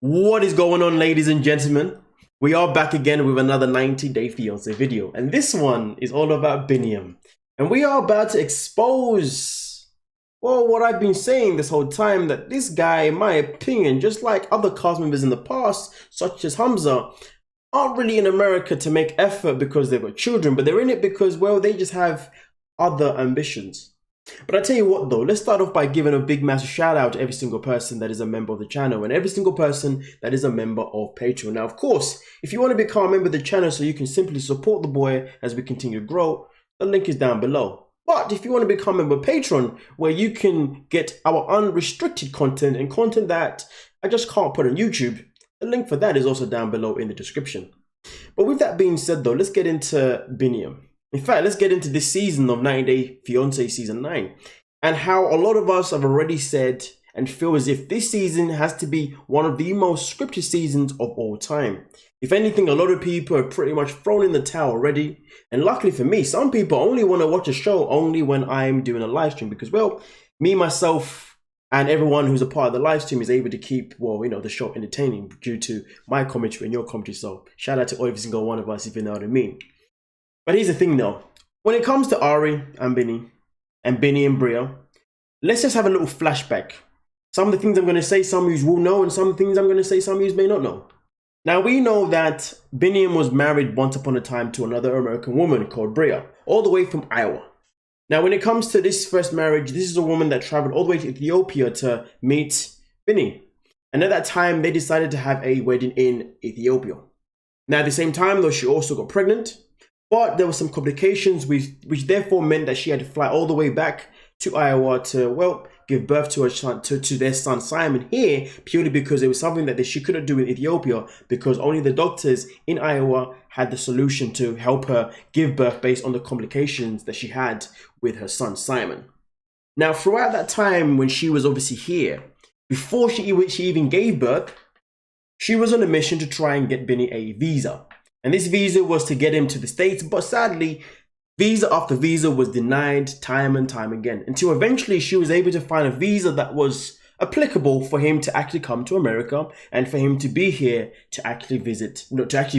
What is going on, ladies and gentlemen? We are back again with another 90-day fiance video, and this one is all about Biniyam. And we are about to expose, well, what I've been saying this whole time, that this guy, in my opinion, just like other cast members in the past, such as Hamza, aren't really in America to make effort because they've got children, but they're in it because, well, they just have other ambitions. But I tell you what though, let's start off by giving a big massive shout out to every single person that is a member of the channel and every single person that is a member of Patreon. Now, of course, if you want to become a member of the channel so you can simply support the boy as we continue to grow, the link is down below. But if you want to become a member of Patreon, where you can get our unrestricted content and content that I just can't put on YouTube, the link for that is also down below in the description. But with that being said though, let's get into Biniyam. In fact, let's get into this season of 90-Day Fiancé Season 9 and how a lot of us have already said and feel as if this season has to be one of the most scripted seasons of all time. If anything, a lot of people are pretty much thrown in the towel already. And luckily for me, some people only want to watch a show only when I'm doing a live stream because, well, me, myself, and everyone who's a part of the live stream is able to keep, well, you know, the show entertaining due to my commentary and your commentary. So shout out to every single one of us, if you know what I mean. But here's the thing though, when it comes to Ari and Binny and Bria, let's just have a little flashback. Some of the things I'm going to say, some of you will know, and some things I'm going to say, some of you may not know. Now, we know that Biniyam was married once upon a time to another American woman called Bria, all the way from Iowa. Now, when it comes to this first marriage, this is a woman that traveled all the way to Ethiopia to meet Binny. And at that time, they decided to have a wedding in Ethiopia. Now, at the same time, though, she also got pregnant. But there were some complications which therefore meant that she had to fly all the way back to Iowa to, well, give birth to her son, to their son Simon here, purely because it was something that she couldn't do in Ethiopia because only the doctors in Iowa had the solution to help her give birth based on the complications that she had with her son Simon. Now, throughout that time when she was obviously here, before she even gave birth, she was on a mission to try and get Binny a visa. And this visa was to get him to the States, but sadly, visa after visa was denied time and time again, until eventually she was able to find a visa that was applicable for him to actually come to America and for him to be here to actually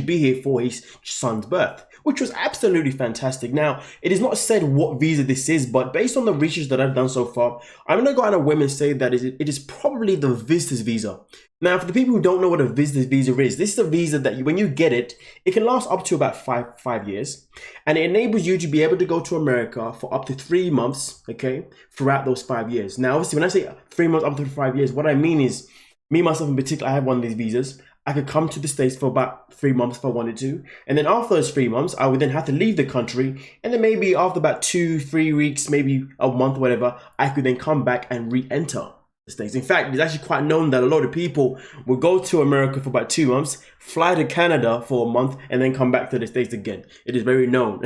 be here for his son's birth, which was absolutely fantastic. Now, it is not said what visa this is, but based on the research that I've done so far, I'm going to go out on a whim and say that it is probably the visitor's visa. Now, for the people who don't know what a visitor's visa is, this is a visa that when you get it, it can last up to about five years. And it enables you to be able to go to America for up to 3 months, okay, throughout those 5 years. Now, obviously, when I say 3 months up to 5 years, what I mean is, me, myself in particular, I have one of these visas. I could come to the States for about 3 months if I wanted to. And then after those 3 months, I would then have to leave the country. And then maybe after about 2-3 weeks, maybe a month, whatever, I could then come back and re-enter the States. In fact, it's actually quite known that a lot of people will go to America for about 2 months, fly to Canada for a month, and then come back to the States again. It is very known.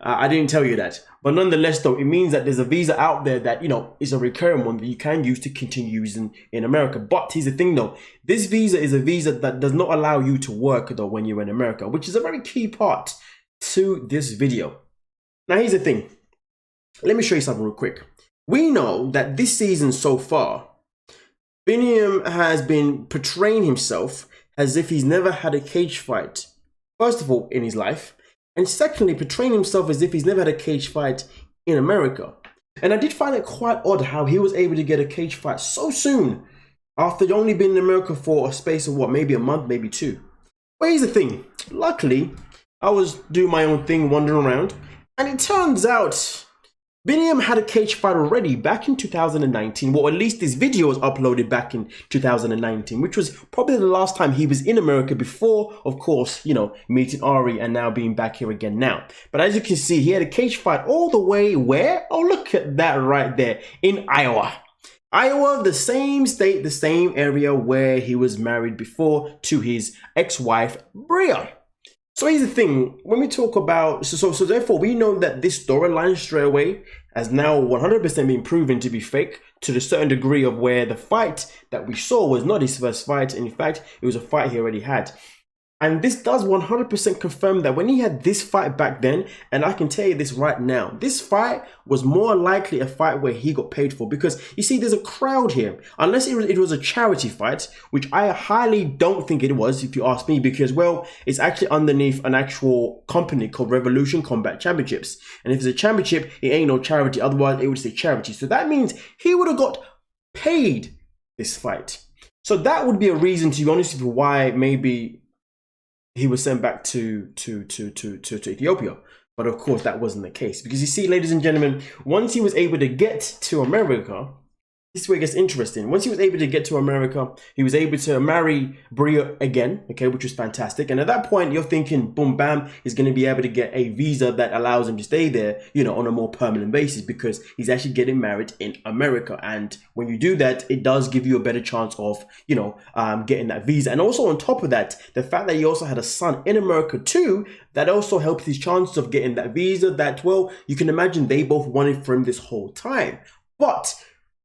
I didn't tell you that. But nonetheless, though, it means that there's a visa out there that, you know, is a recurring one that you can use to continue using in America. But here's the thing, though. This visa is a visa that does not allow you to work, though, when you're in America, which is a very key part to this video. Now, here's the thing. Let me show you something real quick. We know that this season so far, Biniyam has been portraying himself as if he's never had a cage fight, first of all, in his life, and secondly, portraying himself as if he's never had a cage fight in America. And I did find it quite odd how he was able to get a cage fight so soon after only being in America for a space of, what, maybe a month, maybe 2. But here's the thing. Luckily, I was doing my own thing, wandering around, and it turns out Biniyam had a cage fight already back in 2019, well, at least this video was uploaded back in 2019, which was probably the last time he was in America before, of course, you know, meeting Ari and now being back here again now. But as you can see, he had a cage fight all the way where? Oh, look at that right there, in Iowa. Iowa, the same state, the same area where he was married before to his ex-wife, Bria. So here's the thing, when we talk about, so therefore we know that this storyline straight away has now 100% been proven to be fake to the certain degree of where the fight that we saw was not his first fight. In fact, it was a fight he already had. And this does 100% confirm that when he had this fight back then, and I can tell you this right now, this fight was more likely a fight where he got paid for, because you see, there's a crowd here. Unless it was a charity fight, which I highly don't think it was, if you ask me, because, well, it's actually underneath an actual company called Revolution Combat Championships. And if it's a championship, it ain't no charity. Otherwise, it would say charity. So that means he would have got paid this fight. So that would be a reason, to be honest with you, why maybe he was sent back to Ethiopia. But of course, that wasn't the case. Because you see, ladies and gentlemen, once he was able to get to America, this is where it gets interesting. Once he was able to get to America, he was able to marry Bria again, okay, which was fantastic. And at that point, you're thinking, boom, bam, he's going to be able to get a visa that allows him to stay there, you know, on a more permanent basis, because he's actually getting married in America. And when you do that, it does give you a better chance of, you know, getting that visa. And also on top of that, the fact that he also had a son in America too, that also helped his chances of getting that visa that, well, you can imagine they both wanted for him this whole time. But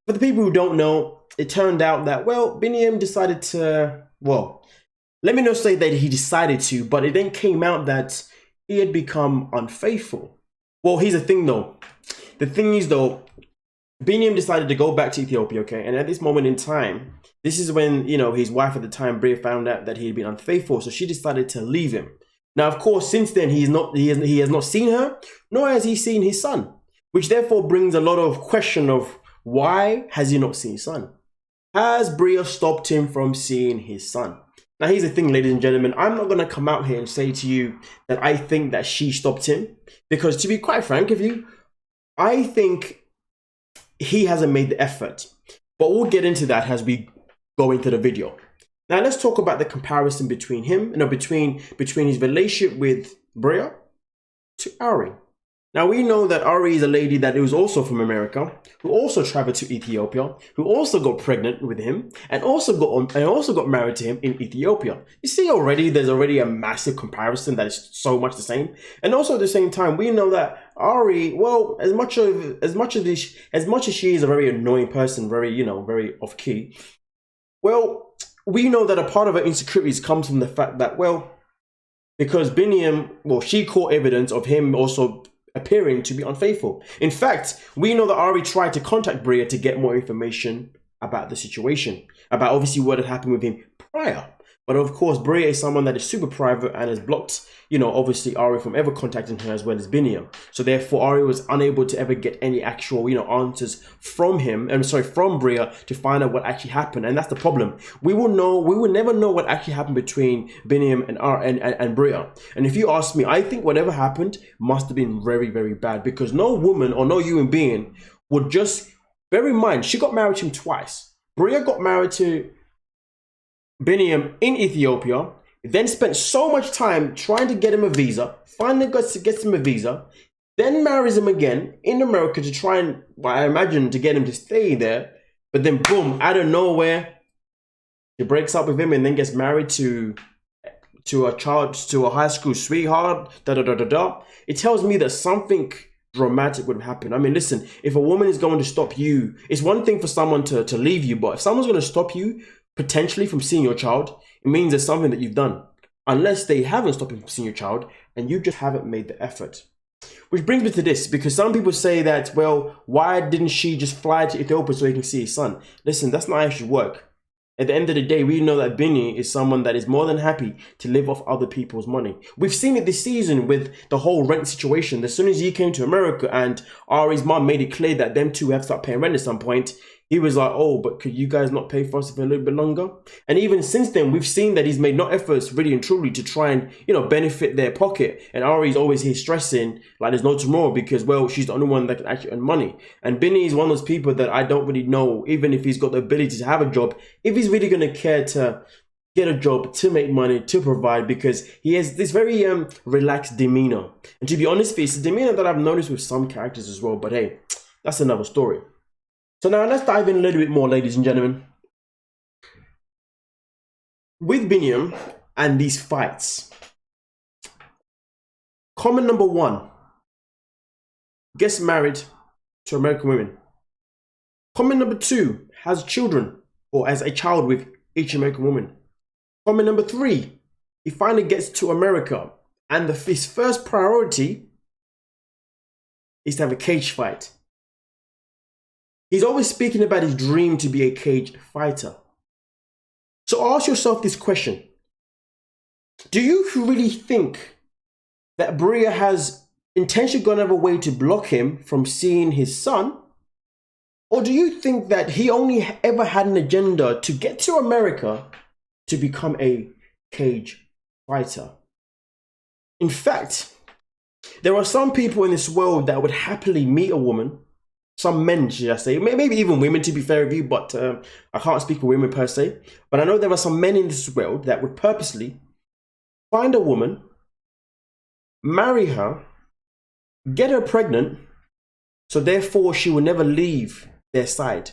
for the people who don't know, it turned out that, well, Biniyam decided to, well, let me not say that he decided to, but it then came out that he had become unfaithful. Well, here's the thing though. The thing is though, Biniyam decided to go back to Ethiopia, okay? And at this moment in time, this is when, you know, his wife at the time, Bria, found out that he had been unfaithful, so she decided to leave him. Now, of course, since then, he has not seen her, nor has he seen his son, which therefore brings a lot of question of, why has he not seen his son? Has Bria stopped him from seeing his son? Now, here's the thing, ladies and gentlemen. I'm not going to come out here and say to you that I think that she stopped him. Because to be quite frank with you, I think he hasn't made the effort. But we'll get into that as we go into the video. Now, let's talk about the comparison between him, between his relationship with Bria to Ari. Now, we know that Ari is a lady that was also from America, who also traveled to Ethiopia, who also got pregnant with him, and also got married to him in Ethiopia. You see, there's already a massive comparison that is so much the same. And also at the same time, we know that Ari, well, as much as she is a very annoying person, very off key, well, we know that a part of her insecurities comes from the fact that, well, because Biniyam, well, she caught evidence of him also appearing to be unfaithful. In fact, we know that Ari tried to contact Bria to get more information about the situation, about obviously what had happened with him prior. But of course, Bria is someone that is super private and has blocked, obviously Ari from ever contacting her, as well as Biniyam. So therefore, Ari was unable to ever get any actual, answers from from Bria to find out what actually happened. And that's the problem. We will never know what actually happened between Biniyam and Bria. And if you ask me, I think whatever happened must have been very, very bad, because no woman or no human being would just, bear in mind, she got married to him twice. Bria got married to Biniyam in Ethiopia, then spent so much time trying to get him a visa, finally gets him a visa, then marries him again in America to try and, well, I imagine, to get him to stay there. But then boom, out of nowhere, she breaks up with him and then gets married to a high school sweetheart. It tells me that something dramatic would have happened. I mean, listen, if a woman is going to stop you, it's one thing for someone to leave you, but if someone's going to stop you potentially from seeing your child, it means there's something that you've done. Unless they haven't stopped you from seeing your child and you just haven't made the effort. Which brings me to this, because some people say that, well, why didn't she just fly to Ethiopia so he can see his son? Listen, that's not how it should work. At the end of the day, we know that Binny is someone that is more than happy to live off other people's money. We've seen it this season with the whole rent situation. As soon as he came to America and Ari's mom made it clear that them two have to start paying rent at some point, he was like, oh, but could you guys not pay for us for a little bit longer? And even since then, we've seen that he's made no efforts really and truly to try and, benefit their pocket. And Ari's always here stressing like there's no tomorrow because, well, she's the only one that can actually earn money. And Binny is one of those people that I don't really know, even if he's got the ability to have a job, if he's really going to care to get a job, to make money, to provide, because he has this very relaxed demeanor. And to be honest, it's a demeanor that I've noticed with some characters as well. But hey, that's another story. So now let's dive in a little bit more, ladies and gentlemen. With Biniyam and these fights, comment number one, gets married to American women. Comment number two, has children or has a child with each American woman. Comment number three, he finally gets to America, and his first priority is to have a cage fight. He's always speaking about his dream to be a cage fighter. So ask yourself this question. Do you really think that Bria has intentionally gone out of a way to block him from seeing his son? Or do you think that he only ever had an agenda to get to America to become a cage fighter? In fact, there are some people in this world that would happily meet a woman, some men, should I say, maybe even women to be fair with you, but I can't speak for women per se. But I know there are some men in this world that would purposely find a woman, marry her, get her pregnant, so therefore she will never leave their side.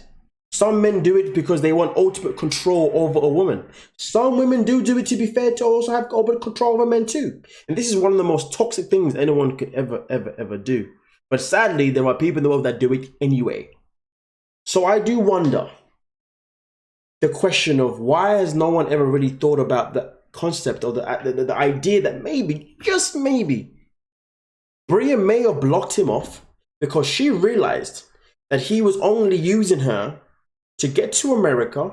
Some men do it because they want ultimate control over a woman. Some women do it, to be fair, to also have ultimate control over men too. And this is one of the most toxic things anyone could ever do. But sadly, there are people in the world that do it anyway. So I do wonder the question of why has no one ever really thought about the concept or the idea that maybe, just maybe, Bria may have blocked him off because she realized that he was only using her to get to America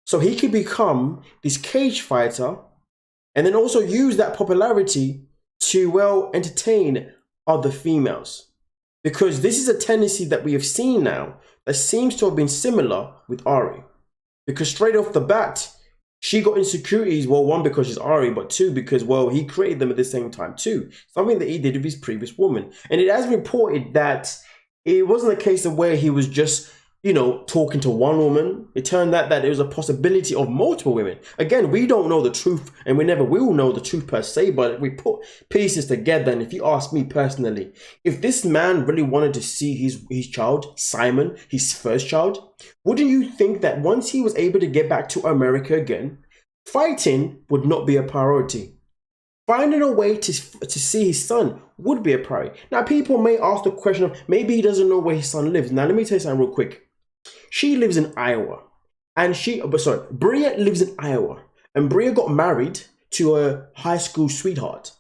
so he could become this cage fighter and then also use that popularity to, well, entertain other females. Because this is a tendency that we have seen now that seems to have been similar with Ari. Because straight off the bat, she got insecurities, well, one, because she's Ari, but two, because, well, he created them at the same time too. Something that he did with his previous woman. And it has been reported that it wasn't a case of where he was just, you know, talking to one woman. It turned out that it was a possibility of multiple women. Again, we don't know the truth, and we never will know the truth per se, but we put pieces together. And if you ask me personally, if this man really wanted to see his child, Simon, his first child, wouldn't you think that once he was able to get back to America again, fighting would not be a priority? Finding a way to see his son would be a priority. Now, people may ask the question of maybe he doesn't know where his son lives. Now, let me tell you something real quick. She lives in Iowa, and Bria lives in Iowa, and Bria got married to a high school sweetheart,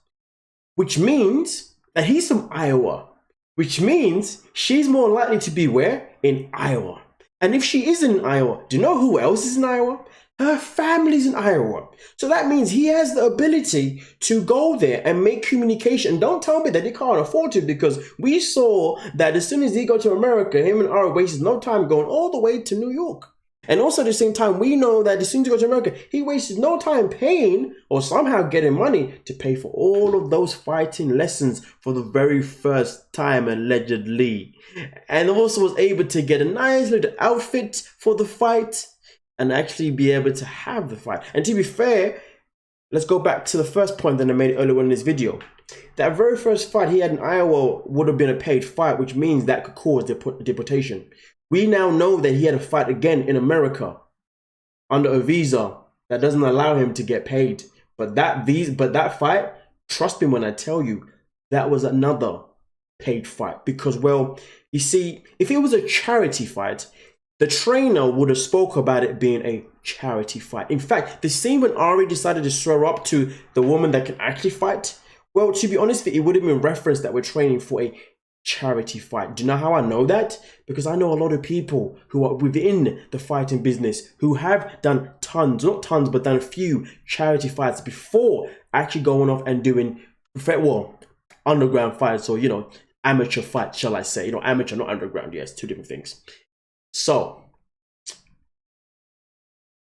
which means that he's from Iowa, which means she's more likely to be where? In Iowa. And if she is in Iowa, do you know who else is in Iowa? Her family's in Iowa. So that means he has the ability to go there and make communication. Don't tell me that he can't afford to, because we saw that as soon as he got to America, him and Ari wasted no time going all the way to New York. And also at the same time, we know that as soon as he got to America, he wasted no time paying or somehow getting money to pay for all of those fighting lessons for the very first time, allegedly. And also was able to get a nice little outfit for the fight and actually be able to have the fight. And to be fair, let's go back to the first point that I made earlier in this video. That very first fight he had in Iowa would have been a paid fight, which means that could cause deportation. We now know that he had a fight again in America under a visa that doesn't allow him to get paid. But that fight, trust me when I tell you, that was another paid fight. Because, well, you see, if it was a charity fight, the trainer would have spoke about it being a charity fight. In fact, the scene when Ari decided to throw up to the woman that can actually fight, well, to be honest, it would have been referenced that we're training for a charity fight. Do you know how I know that? Because I know a lot of people who are within the fighting business who have done tons, not tons, but done a few charity fights before actually going off and doing, well, underground fights, or, you know, amateur fights, shall I say. You know, amateur, not underground. Yes, two different things. So,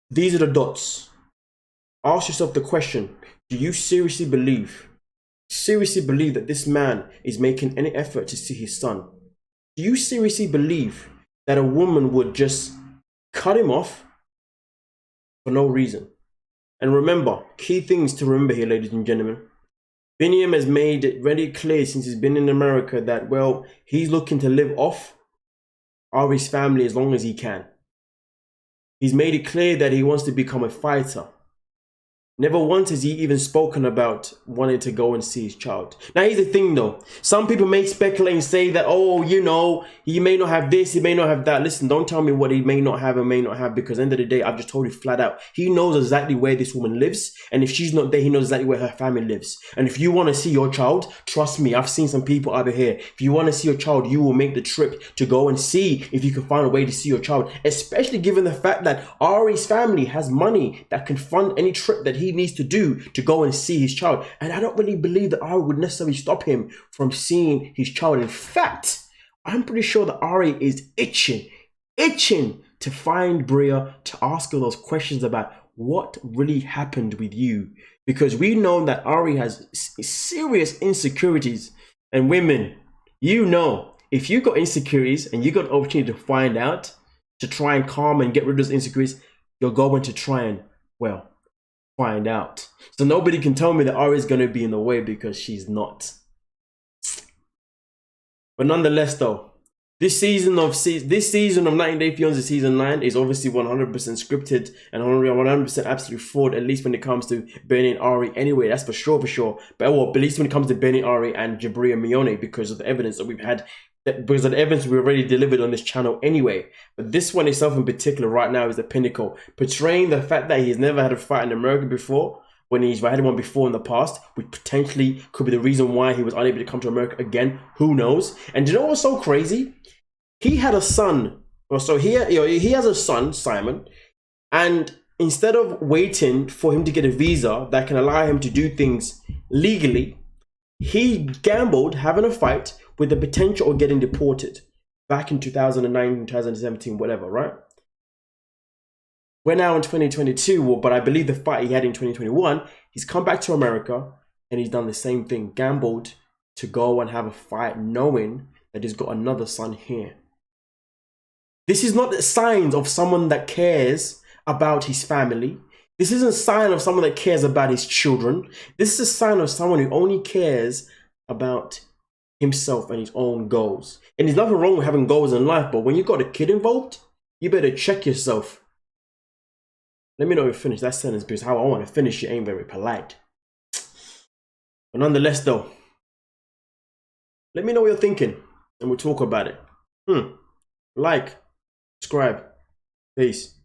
these are the dots. Ask yourself the question, do you seriously believe that this man is making any effort to see his son? Do you seriously believe that a woman would just cut him off for no reason? And remember, key things to remember here, ladies and gentlemen. Biniyam has made it very clear since he's been in America that, well, he's looking to live off Ari's family as long as he can. He's made it clear that he wants to become a fighter. Never once has he even spoken about wanting to go and see his child. Now, here's the thing though. Some people may speculate and say that, oh, you know, he may not have this, he may not have that. Listen, don't tell me what he may not have and may not have, because at the end of the day, I've just told you flat out. He knows exactly where this woman lives. And if she's not there, he knows exactly where her family lives. And if you want to see your child, trust me, I've seen some people over here. If you want to see your child, you will make the trip to go and see if you can find a way to see your child. Especially given the fact that Ari's family has money that can fund any trip that he needs to do to go and see his child. And I don't really believe that Ari would necessarily stop him from seeing his child. In fact, I'm pretty sure that Ari is itching to find Bria, to ask her those questions about what really happened with you. Because we know that Ari has serious insecurities. And women, you know, if you got insecurities and you got an opportunity to find out, to try and calm and get rid of those insecurities, you're going to try and, well, find out. So nobody can tell me that Ari is going to be in the way, because she's not. But nonetheless though, this season of 90 Day Fiancé season 9 is obviously 100% scripted and 100% absolute fraud, at least when it comes to Bria and Ari anyway, that's for sure. But well, at least when it comes to Bria and Ari and Jibri and Mione, because of the evidence that we've had, because of the evidence we've already delivered on this channel anyway. But this one itself in particular right now is the pinnacle, portraying the fact that he's never had a fight in America before, when he's had one before in the past, which potentially could be the reason why he was unable to come to America again. Who knows? And you know what's so crazy? He had a son. So he has a son, Simon, and instead of waiting for him to get a visa that can allow him to do things legally, he gambled having a fight with the potential of getting deported back in 2009, 2017, whatever, right? We're now in 2022, but I believe the fight he had in 2021, he's come back to America and he's done the same thing, gambled to go and have a fight knowing that he's got another son here. This is not the signs of someone that cares about his family. This isn't a sign of someone that cares about his children. This is a sign of someone who only cares about himself and his own goals. And there's nothing wrong with having goals in life, but when you've got a kid involved, you better check yourself. Let me know if you finish that sentence, because how I want to finish it ain't very polite. But nonetheless though, let me know what you're thinking and we'll talk about it. Like, subscribe, peace.